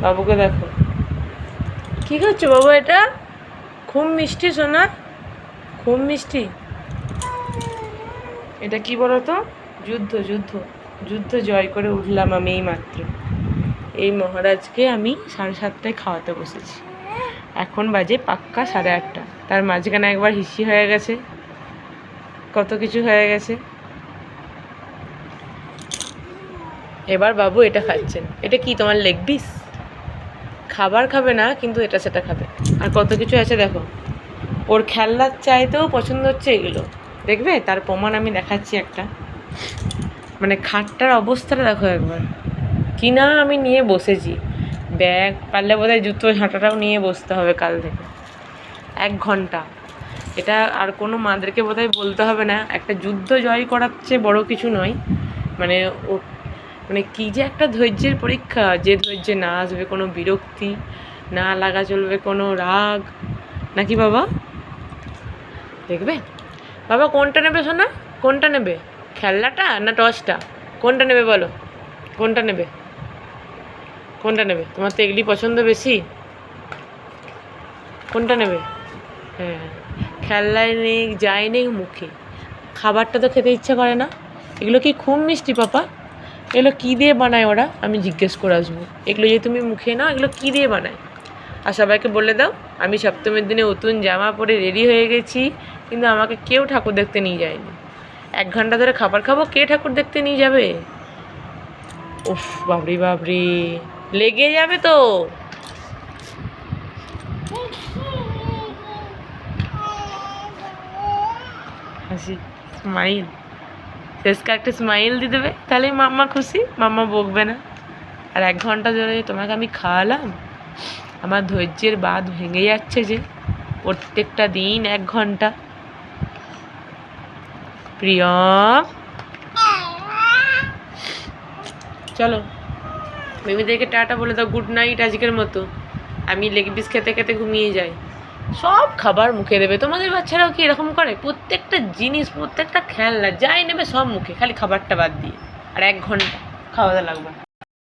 বাবুকে দেখো কী করছো বাবু, এটা খুব মিষ্টি সোনা, খুব মিষ্টি। এটা কি বলো তো, যুদ্ধ যুদ্ধ যুদ্ধ জয় করে উঠলাম আমি এই মাত্র। এই মহারাজকে আমি 7:30টায় খাওয়াতে বসেছি, এখন বাজে পাক্কা 8:30। তার মাঝখানে একবার হিসি হয়ে গেছে, কত কিছু হয়ে গেছে। এবার বাবু এটা খাচ্ছেন। এটা কি তোমার লেগ পিস? খাবার খাবে না, কিন্তু এটা সেটা খাবে। আর কত কিছু আছে দেখো, ওর খেলনার চাইতেও পছন্দ হচ্ছে এগুলো। দেখবে তার প্রমাণ আমি দেখাচ্ছি একটা, মানে খাটটার অবস্থাটা দেখো একবার। কি না আমি নিয়ে বসেছি, ব্যাগ, পারলে বোধহয় জুতো ঝাঁটাটাও নিয়ে বসতে হবে কাল থেকে। 1 ঘন্টা। এটা আর কোনো মাদেরকে বোধহয় বলতে হবে না, একটা যুদ্ধ জয় করার চেয়ে বড়ো কিছু নয়। মানে ও, মানে কী যে একটা ধৈর্যের পরীক্ষা, যে ধৈর্যে না আসবে কোনো বিরক্তি, না লাগা চলবে কোনো রাগ, নাকি বাবা? দেখবে বাবা কোনটা নেবে সোনা, কোনটা নেবে, খেলনাটা না টসটা? কোনটা নেবে বলো, কোনটা নেবে, কোনটা নেবে? তোমার তো এগুলি পছন্দ বেশি, কোনটা নেবে? হ্যাঁ, খেলনায় নেই, যাই নেই মুখে, খাবারটা তো খেতে ইচ্ছা করে না। এগুলো কি খুব মিষ্টি পাপা? এগুলো কী দিয়ে বানায় ওরা? আমি জিজ্ঞেস করে আসবো। এগুলো যে তুমি মুখে নাও, এগুলো কী দিয়ে বানায়? আর সবাইকে বলে দাও আমি সপ্তমীর দিনে নতুন জামা পরে রেডি হয়ে গেছি, কিন্তু আমাকে কেউ ঠাকুর দেখতে নিয়ে যায়নি। 1 ঘন্টা ধরে খাবার খাবো, কে ঠাকুর দেখতে নিয়ে যাবে? উফ বাবরি বাবরি, লেগে যাবে তো। হাসি, স্মাইল, শেষকে একটা স্মাইল দিয়ে দেবে, তাহলেই মাম্মা খুশি, মাম্মা বকবে না। আর 1 ঘন্টা ধরে তোমাকে আমি খাওয়ালাম, আমার ধৈর্যের বাঁধ ভেঙে যাচ্ছে যে, প্রত্যেকটা দিন 1 ঘন্টা। প্রিয়ম, চলো মিমিদেরকে টাটা বলে দাও, গুড নাইট আজকের মতো। আমি লেগ পিস খেতে খেতে ঘুমিয়ে যাই। সব খাবার মুখে দেবে। তোমাদের বাচ্চারাও কি এরকম করে? প্রত্যেকটা জিনিস, প্রত্যেকটা খেলনা যাই নেবে সব মুখে, খালি খাবারটা বাদ দিয়ে। আর 1 ঘন্টা খাওয়াতে লাগবে।